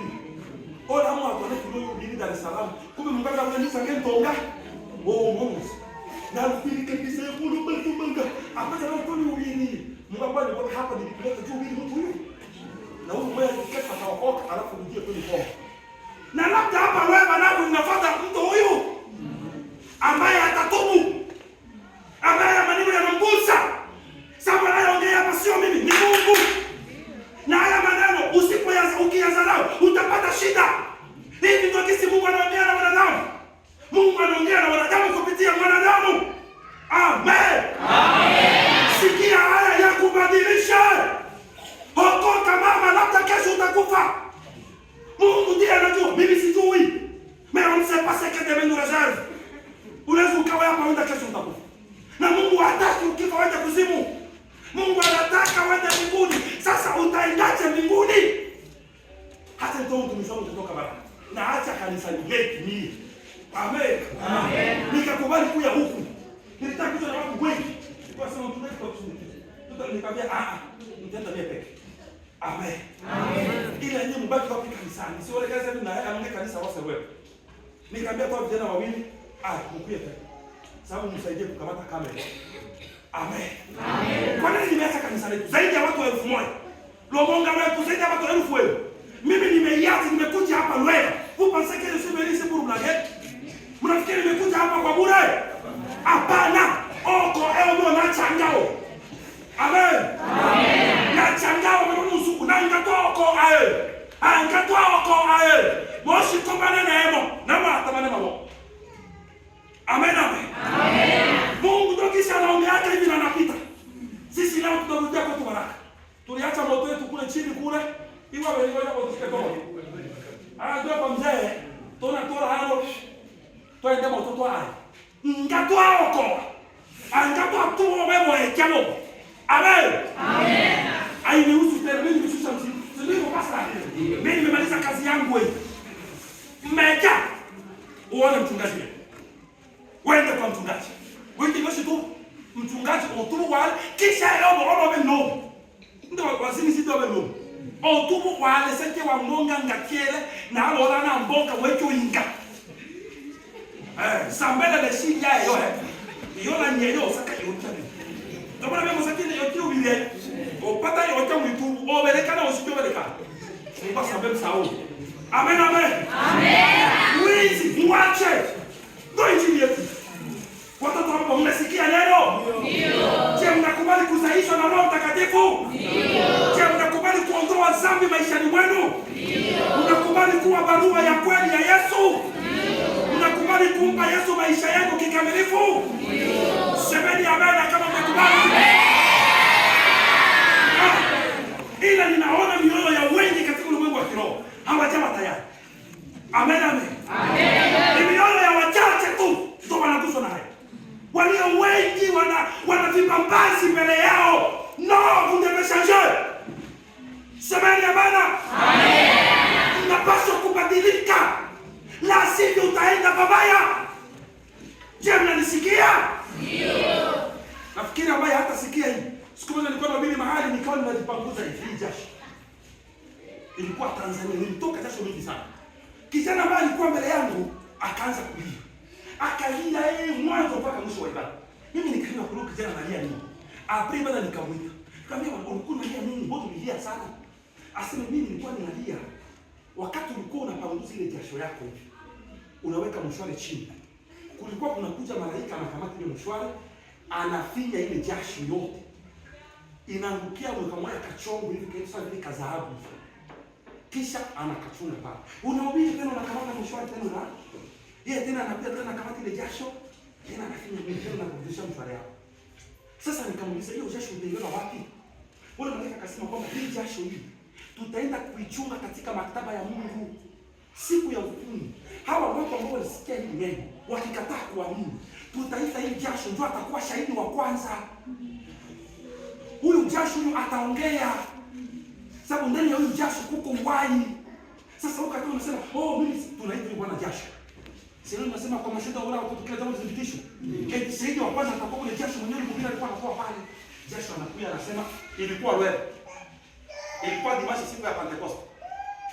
Ola mwa kwa nini ndio Dar es Salaam. Kumbe Mungu anamwendesha ngentonga. Oh Mungu. Na kupili kabisa yuko bado manga. Hapana na tuni ubini. Mungu bwana hapa nilipeleka tu ubini mtu huyo. Na huyo mmoja akikata ataokoka alafu ndio tu nipo. Na labda hapa wewe bado unafuata mtu huyu ambaye atatubu. Ambaye maneno yanamgusa. Sababu anayeongea hapa sio mimi, ni Mungu. Na haya maneno ukiyazalau utapata shida. Hivi ndio kisi Mungu anaongea na wanadamu. Mungu anaongea na wanadamu kupitia mwanadamu. Amen. Amen. Sikia haya ya kubadilisha. Okoka mama, labda kesho utakufa. Mungu ndiye anajua, mimi sijui. Mais on ne sait pas ce que Dieu nous réserve. Unaweza ukawa hapa uenda kesho utakufa. Na Mungu hataki ukifa uende kuzimu. Mungu anataka uende mbinguni. Sasa utaendaje mbinguni? Hata ndio mtumishi wangu kutoka baraka. naacha kanisa letu mimi. Amen. Nikakubali kuja huku. Nilitaka kuja na watu wengi. Kwa sababu tunataka kusudi. Nikamwambia nitaenda mimi peke. Amen. Ila nyinyi mbaki wapi kanisani? Sione kazi mimi na anaongea kanisa wasa wewe. Nikamwambia kwa vijana wawili, mkuye peke. Sababu msaidie kukamata kamera. Amen. Kwa nini nimeacha kanisa letu? Zaidi ya watu 1000. Lomonga wetu zaidi ya watu 1000. Mimi nimeiacha, nimekuja hapa Lwela. Vous pensez que je suis venu ici pour blaguer? Mnafikiri nimekuja hapa kwa bure? Hapana. Oko eo na changao. Amen. Na changao mwana msuku na ngatoa oko ae. Ngatoa oko ae. Moshi kombana na emo. Na matamana mabo. Amen. Mungu ndio kisha anaongea hivi na anapita. Sisi leo tunarudia kwa baraka. Tuliacha moto wetu kule chini kule. Iwa wewe ngoja kwa toka. Ndio kwa mzee. Tona hano. Twende moto twa. Ngatwa oko. Ngatwa tu wewe ekemo. Amen. Hainihusu tena, mimi nimeshusha mzigo. Sio pasa. Mimi nimemaliza kazi yangu wewe. Mmeka. Uone mchungaji. Wende kwa mchungaji. Wende ngoshi tu mchungaji otubu wale kisha leo no. Ndio wazini si dobe no. Otubu wale sente wa ngonga ngakele na alora na mboka wecho inga. Sambela de shiya yo Yo la nyeyo saka yo tani. Tobona memo sakini yo tiu bile. O pata yo tamu itu o beleka na osito beleka. Ni pasa bem sao. Amen. Wizi muache. Ndio injili yetu. Watoto hapo mmesikia neno? Ndio. Je, mnakubali kuzaishwa na Roho Mtakatifu? Ndio. Je, mnakubali kuondoa dhambi maishani mwenu? Ndio. Mnakubali kuwa barua ya kweli ya Yesu? Ndio. Mnakubali kumpa Yesu maisha yenu kikamilifu? Ndio. Semeni amen kama mnakubali. Ila ninaona mioyo ya wengi katika ulimwengu wa kiroho hawajawa tayari. Amen. Ni mioyo ya wachache tu ndio wanaguswa na haya. Walio wengi wana vipambazi mbele yao. No, vous devez changer. Semeni amena. Unapaswa kubadilika. La sivyo utaenda babaya. Je, mnanisikia? Ndio. Nafikiri ambaye hata sikia hii. Siku moja nilikuwa nahubiri mahali nikawa ninajipanguza hivi jasho. Ilikuwa Tanzania, nilitoka jasho mingi sana. Kijana ambaye alikuwa mbele yangu akaanza kulia. Akalia mwanzo mpaka mwisho wa ibada. Mimi nikaanza kuruka kijana analia nini? Après ibada nikamwita. Nikamwambia ulikuwa unalia nini? Mbona unalia sana? Asema mimi nilikuwa ninalia. Wakati ulikuwa unapanguza ile jasho yako hivi. Unaweka mshwari chini. Kulikuwa kunakuja malaika anakamata ile mshwari, anafinya ile jasho yote. Inaangukia mkamwaya kachongo hivi kisa vile kazahabu. Kisha anakachunga pale. Unahubiri tena unakamata mshwari tena na yeye tena anapita tena kamata ile jasho, tena anafinya tena na kurudisha mshwari yako. Sasa nikamuuliza hiyo jasho utaiona wapi? Wale malaika akasema kwamba hii jasho hii tutaenda kuichunga katika maktaba ya Mungu siku ya hukumu. Hawa watu ambao walisikia hili neno wakikataa kuamini, tutaita hii jasho ndio atakuwa shahidi wa kwanza. Huyu jasho huyu ataongea. Sababu ndani ya huyu jasho kuko uhai. Sasa wakati unasema, mimi tunaita bwana jasho. Sasa unasema kwa mashuhuda wala kwa kila jambo zidisho. Shahidi wa kwanza atakuwa ile jasho mwenyewe mbona alikuwa anakuwa pale. Jasho anakuja anasema ilikuwa wewe. Ilikuwa Dimashi siku ya Pentecost.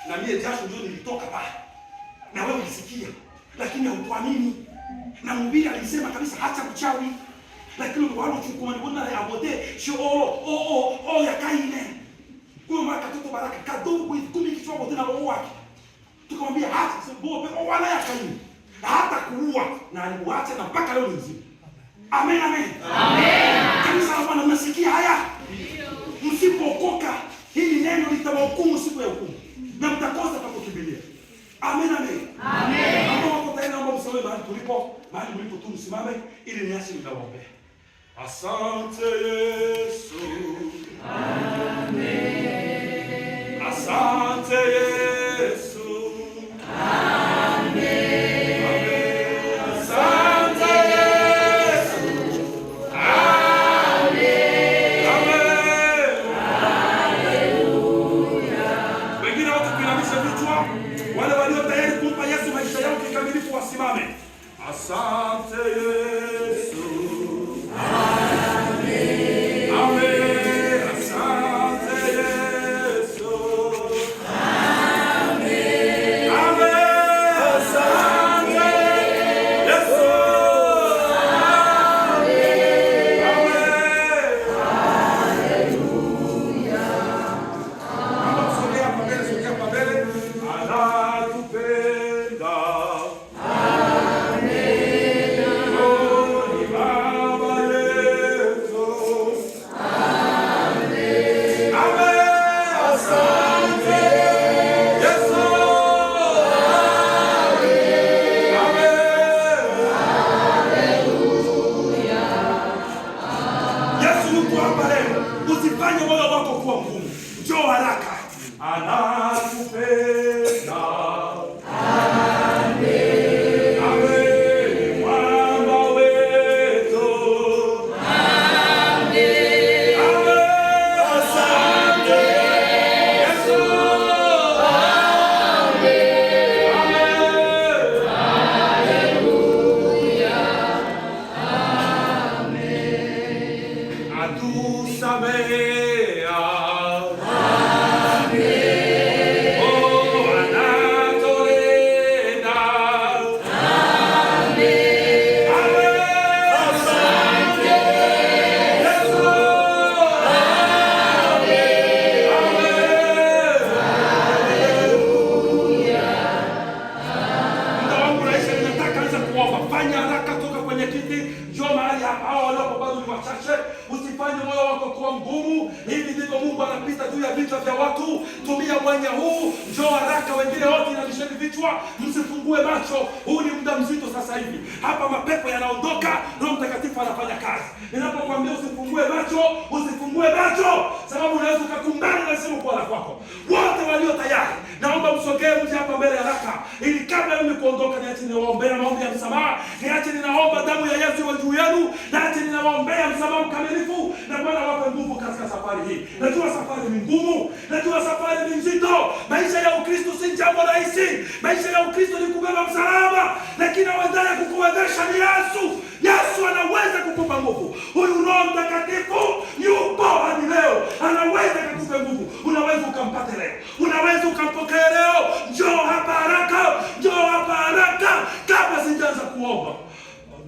Na mimi jasho ndio nilitoka pale. Na wewe ulisikia. Lakini haukuamini. Na mhubiri alisema kabisa hata uchawi. Lakini wale chukua mbona ya bote sho ya kaine. Kwa maana katoto baraka kadogo hivi kumi kichwa bote na roho wake. Tukamwambia hata bobe wala ya kaine. Na hata kuua na alimuacha na mpaka leo ni mzima. Amen. Kanisa la Bwana mnasikia haya? Ndio. Msipookoka hili neno litawahukumu siku ya hukumu. Na mtakosa pa kukimbilia. Amen. Hapo wako tayari naomba msimame mahali mlipo tu msimame ili niache nitawaombea. Asante Yesu. Amen. Asante Yesu. Amen. Asante Yesu. Amen. Haleluya. Wengine wote tuinamisha vichwa. Wale walio tayari kumpa Asante Yesu. Amen. Amen. Asante Yesu. Amen. Amen. Asante Yesu. Usifanye moyo wako kuwa mgumu. Njoo haraka. Anakupenda. Amen. Amen. Mwamba wetu. Amen. Amen. Asante Yesu. Amen. Amen. Haleluya. Amen. Atusamehe. Usifanye moyo wako kuwa mgumu. Hivi ndivyo Mungu anapita juu ya vichwa vya watu. Tumia mwanya huu, njoo haraka. Wengine wote inabisheni vichwa, msifungue macho. Huu ni muda mzito sasa hivi. Hapa mapepo yanaondoka, Roho Mtakatifu anafanya kazi. Ninapokuambia usifungue macho, usifungue macho, sababu unaweza kukumbana na simu kwa la kwako. Wote walio tayari, naomba msogee mje hapa mbele haraka, ili kabla mimi kuondoka niache niwaombea maombi ya msamaha. Niache ninaomba damu ya Yesu iwe juu yenu. Niache ninawaombea msamaha mkamilifu, na Bwana wape nguvu katika safari hii. Najua safari ni ngumu, najua safari ni nzito. Maisha ya Ukristo si jambo rahisi. Maisha ya Ukristo ni kubeba msalaba, lakini awezaye kukuwezesha ni Yesu. Yesu anaweza kukupa nguvu. Huyu Roho Mtakatifu yupo hadi leo, anaweza kukupa nguvu. Unaweza ukampata leo, unaweza ukampokea leo. Njoo hapa haraka, njoo hapa haraka, kabla sijaanza kuomba.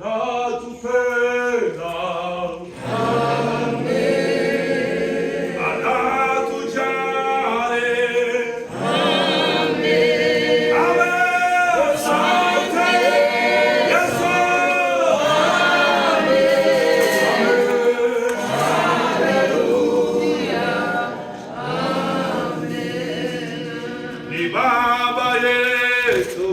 Anatupenda. Amen. Anatujali. Amen. Amen. Asante Yesu. Amen. Haleluya. Amen. Ni Baba yetu.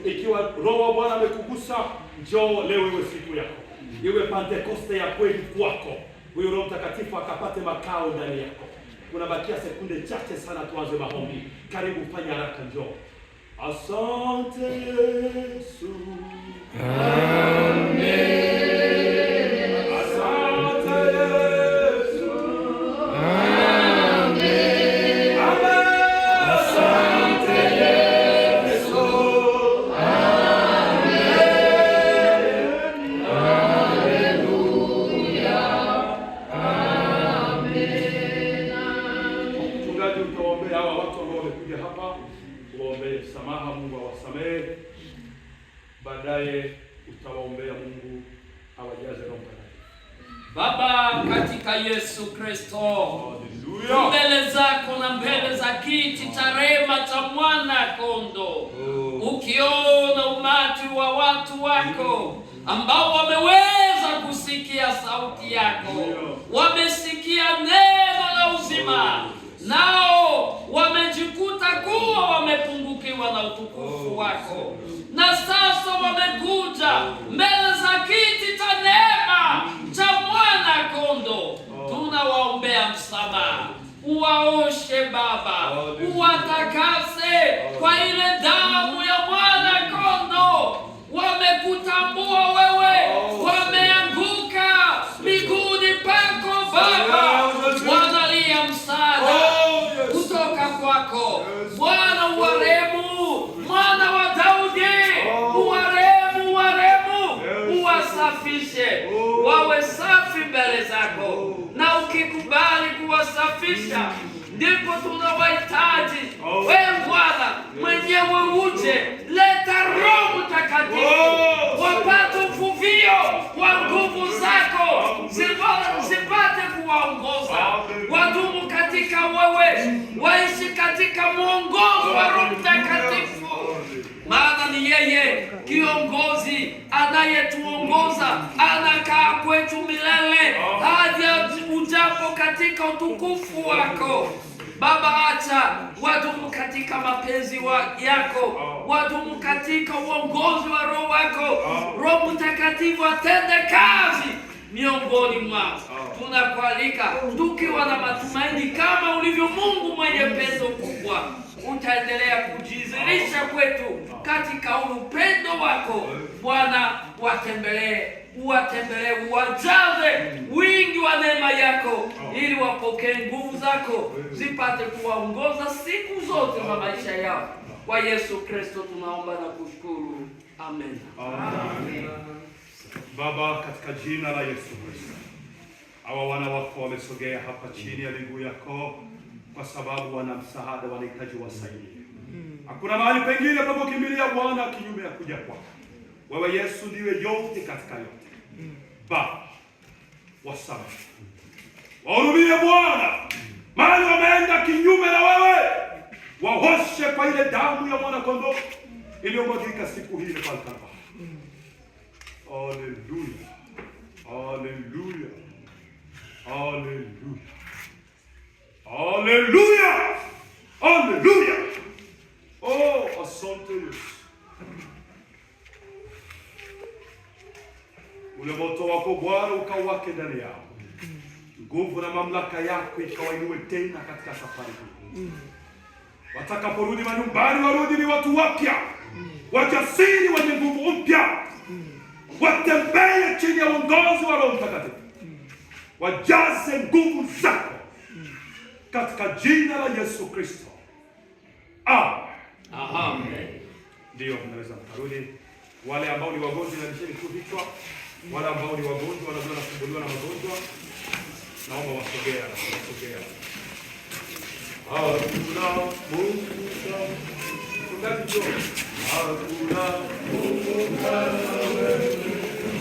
Ikiwa Roho wa Bwana amekugusa, njoo leo iwe siku yako. Iwe Pentekoste ya kweli kwako. Huyo Roho Mtakatifu akapate makao ndani yako. Kunabakia sekunde chache sana tuanze maombi. Karibu, fanya haraka, njoo. Asante Yesu. Amen. Asante Yesu. Amen. Amen. Asante Yesu. Amen. Haleluya. Amen. Mchungaji, utaombea hawa watu ambao wamekuja hapa. Uombe samaha, Mungu awasamehe. Baadaye utawaombea Mungu awajaze Roho Mtakatifu. Baba, katika Yesu Kristo, mbele zako na mbele za kiti cha rehema cha Mwana-Kondoo, ukiona umati wa watu wako ambao wameweza kusikia sauti yako, wamesikia neno la uzima, nao wamejikuta kuwa wamepungukiwa na utukufu wako, na sasa wamekuja mbele za kiti cha neema cha Mwana-Kondoo. Tunawaombea msamaha, uwaoshe Baba, uwatakase kwa ile damu ya Mwana-Kondoo. Wamekutambua wewe, wameanguka miguuni pako Baba, wanalia msaada kutoka kwako Bwana. Uwarehemu, Mwana wa Daudi, uwarehemu, uwasafishe wawe safi mbele zako, na ukikubali kuwasafisha ndipo tunawahitaji wewe Bwana mwenyewe uje, leta Roho Mtakatifu wapate uvuvio wa nguvu zako, zipate kuwaongoza, wadumu katika wewe, waishi katika mwongozo wa Roho Mtakatifu, maana ni yeye kiongozi anayetuongoza, anakaa kwetu milele hadi ujapo katika utukufu wako. Baba, acha wadumu katika mapenzi yako, wadumu katika uongozi wa Roho wako. Roho Mtakatifu atende kazi miongoni mwao. Tunakualika tukiwa na matumaini, kama ulivyo Mungu mwenye pendo kubwa, utaendelea kujidhihirisha kwetu katika upendo wako Bwana. Uwatembelee, uwajaze wingi wa neema yako, ili wapokee nguvu zako zipate kuwaongoza siku zote za maisha yao. Kwa Yesu Kristo tunaomba na kushukuru, amen. Amen. Baba, katika jina la Yesu Kristo, hawa wana wako wamesogea hapa chini ya miguu yako kwa sababu wana msaada, wanahitaji wasaidie. Hakuna mahali pengine panapokimbilia Bwana kinyume ya kuja kwako. Wewe Yesu ndiwe yote katika yote. Baba, wasamehe, wahurumie Bwana, mahali wameenda kinyume na wewe, waoshe kwa ile damu ya Mwana-Kondoo iliyomwagika siku hii pale Kalvari. Haleluya, haleluya, haleluya, haleluya, haleluya. Oh, asante Yesu. Ule moto wako Bwana ukawake ndani yao, nguvu na mamlaka yako ikawainue tena katika safari hii. Watakaporudi manyumbani, warudi ni watu wapya, wajasiri, wenye nguvu mpya, watembee chini ya uongozi wa Roho Mtakatifu, wajaze nguvu zako katika jina la Yesu Kristo. Amen. Ndio, mnaweza kurudi. Wale ambao ni wagonjwa na nisheni tu vichwa, wale ambao ni wagonjwa wanaweza kusumbuliwa na magonjwa, naomba wasogea.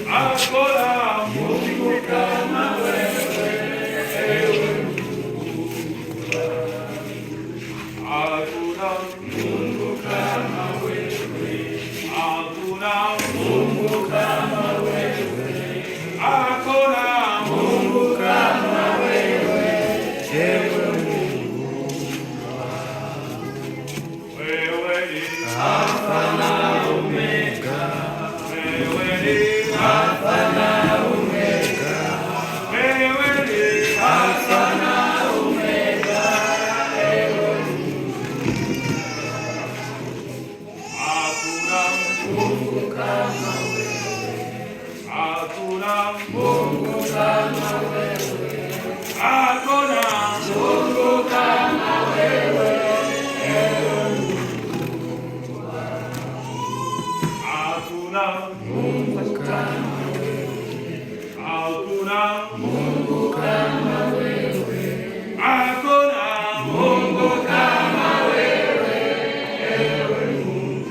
Hakuna Mungu kama wewe, ewe Mungu. Hakuna Mungu kama wewe, hakuna Mungu kama wewe, hakuna Mungu kama wewe, ewe Mungu. Wewe ni Alfa na Omega, wewe ni Alfa na Omega, wewe ni Alfa na Omega, ewe Mungu. Hakuna Mungu kama wewe, hakuna Mungu kama wewe, hakuna Mungu kama wewe, ewe Mungu. Hakuna Mungu kama wewe, hakuna Mungu kama wewe, hakuna Mungu kama wewe, ewe Mungu.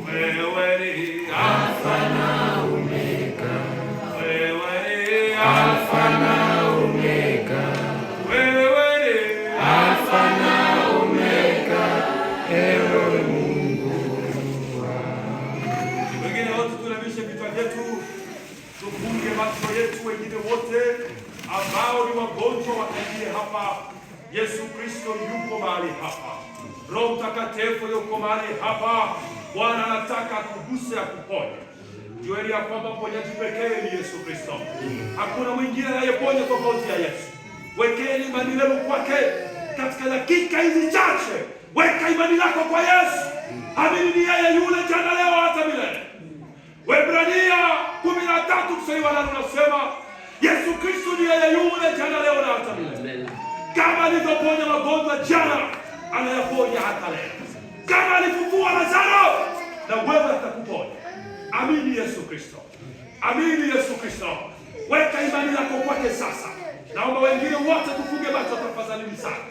Wewe ni Alfa na Omega, wewe ni Alfa na Omega, Yesu Kristo yuko mahali hapa. Roho Mtakatifu yuko mahali hapa. Bwana anataka akuguse, akuponye. Jueni ya kwamba mponyaji pekee ni Yesu Kristo. Hakuna mwingine anayeponya tofauti ya Yesu. Wekeni imani lenu kwake katika dakika hizi chache. Weka imani lako kwa Yesu. Amini ni yeye yule jana, leo, hata milele. Waebrania 13 mstari wa 8 unasema Yesu Kristo ni yeye yule jana, leo, na hata milele. Kama alivyoponya magonjwa jana, anayaponya hata leo. Kama alifufua Lazaro, na wewe atakuponya. Amini Yesu Kristo. Amini Yesu Kristo. Weka imani lako kwake sasa. Naomba wengine wote tufunge macho tafadhali sana.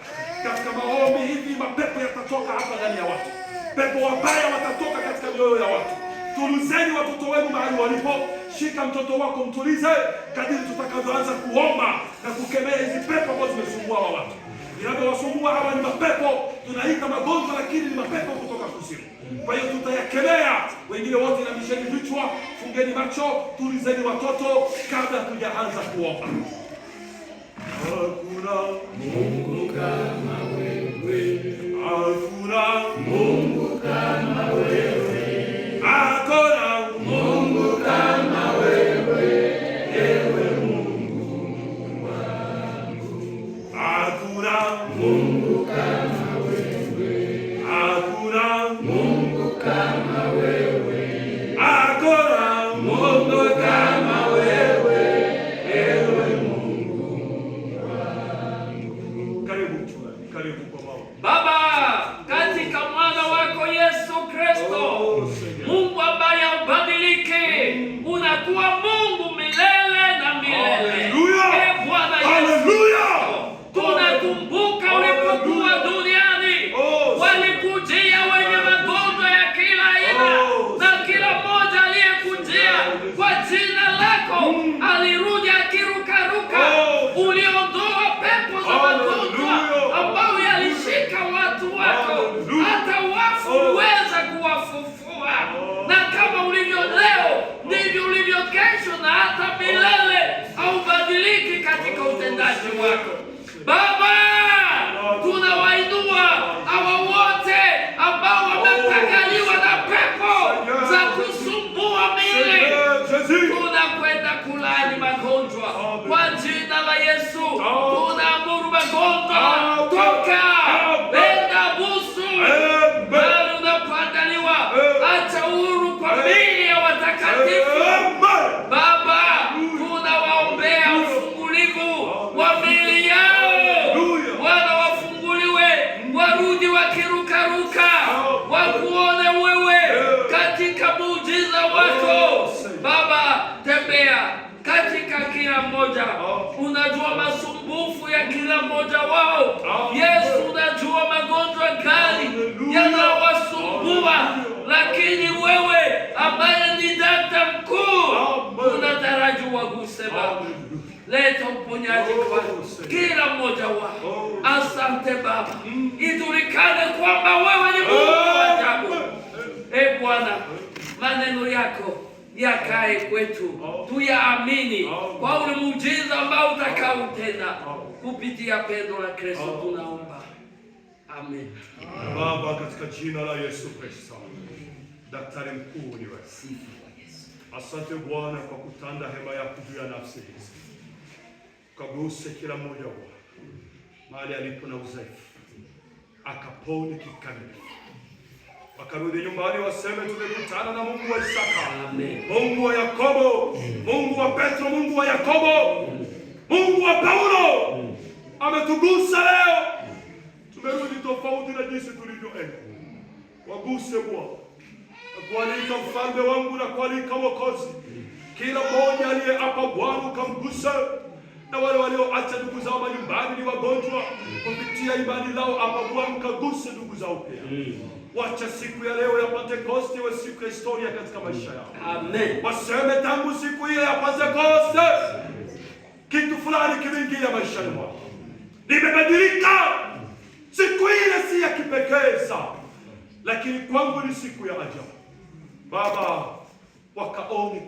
Katika maombi hivi mapepo yatatoka hapa ndani ya watu. Pepo wabaya watatoka katika mioyo ya watu. Tulizeni watoto wenu mahali walipo. Shika mtoto wako, mtulize kadiri tutakavyoanza kuomba na kukemea hizi pepo ambazo zimesumbua watu. Inapowasumbua hawa ni mapepo, tunaita magonjwa, lakini ni mapepo kutoka kuzimu. Kwa hiyo tutayakemea. Wengine wote inamisheni vichwa, fungeni macho, tulizeni watoto kabla tujaanza kuomba. Hakuna Mungu kama wewe. Hakuna Mungu kama wewe. Hakuna Mungu kama wewe. Ewe Mungu wangu. Hakuna Mungu kama wewe. Hakuna Mungu kama wewe. Hakuna Mungu kama wewe. Ewe Mungu wangu. Karibu kwa Baba, katika mwana wako Yesu Kristo, Mungu ambaye haubadiliki, unakuwa Mungu milele na milele. Haleluya! Bwana Yesu, tunakumbuka ulipokuwa duniani, walikujia wenye magonjwa ya kila aina, na kila mmoja aliyekujia kwa jina lako alirudi akirukaruka. Uliondoa pepo za magonjwa ambao yalishika watu wako, hata wafu uweza kuwafufua. Na kama ulivyo leo, ndivyo ulivyo kesho na hata milele. Haubadiliki katika utendaji wako. Baba, tunawainua hawa wote ambao wamepagaliwa na pepo za kusumbua miili. Tunakwenda kulaani magonjwa kwa jina la Yesu. Tunaamuru magonjwa toka, enda busu, bali unapoandaliwa acha uhuru kwa miili ya watakatifu. Baba, tunawaombea ufungulivu wa miili yao. Wana wafunguliwe, warudi wakirukaruka, wakuone wewe katika muujiza wako. Baba, tembea katika kila mmoja. Unajua masumbufu ya kila mmoja wao. Yesu, unajua magonjwa gani yanawasumbua, lakini wewe ambaye ni daktari mkuu unataraji waguse. Baba, leta uponyaji kwa kila mmoja wao. Asante Baba, ijulikane kwamba wewe ni Mungu wa ajabu. Bwana, maneno yako yakae kwetu, tuyaamini kwa ule muujiza ambao utakaotenda kupitia pendo la Kristo tunaomba. Amen. Baba, katika jina la Yesu Kristo, daktari mkuu ni wewe. Asante Bwana kwa kutanda hema yako juu ya nafsi hizi. Kaguse kila mmoja wao mahali alipo na udhaifu, akapone kikamilifu. Wakarudi nyumbani waseme tumekutana na Mungu wa Isaka, Mungu wa Yakobo, Mungu wa Petro, Mungu wa Yakobo, Mungu wa Paulo ametugusa leo. Tumerudi tofauti na jinsi tulivyoenda. Waguse Bwana. Nakualika mfalme wangu na kualika Mwokozi. Kila mmoja aliye hapa Bwana ukamgusa. Na wale walioacha ndugu zao manyumbani ni wagonjwa, kupitia imani lao hapa Bwana ukaguse ndugu zao pia. Wacha siku ya leo ya Pentekoste iwe siku ya historia katika maisha yao. Amen. Waseme tangu siku ile ya Pentekoste kitu fulani kimeingia maishani mwao. Nimebadilika. Siku ile si ya kipekee sana, lakini kwangu ni siku ya ajabu. Baba, wakaoni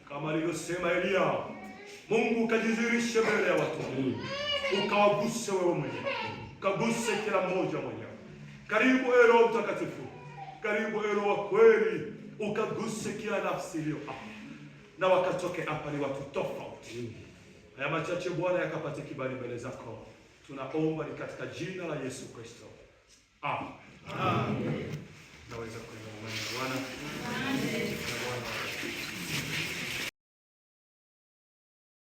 kama alivyosema Elia, Mungu ukajidhihirishe mbele ya watu. ukawaguse wewe mwenyewe, ukaguse kila mmoja mwenyewe. Karibu Roho Mtakatifu, karibu Roho wa kweli, ukaguse kila nafsi iliyo hapa, na wakatoke hapa ni watu tofauti. Haya machache Bwana yakapate kibali mbele zako, tunaomba ni katika jina la Yesu Kristo, amen. Naweza kuingia Bwana. Amen.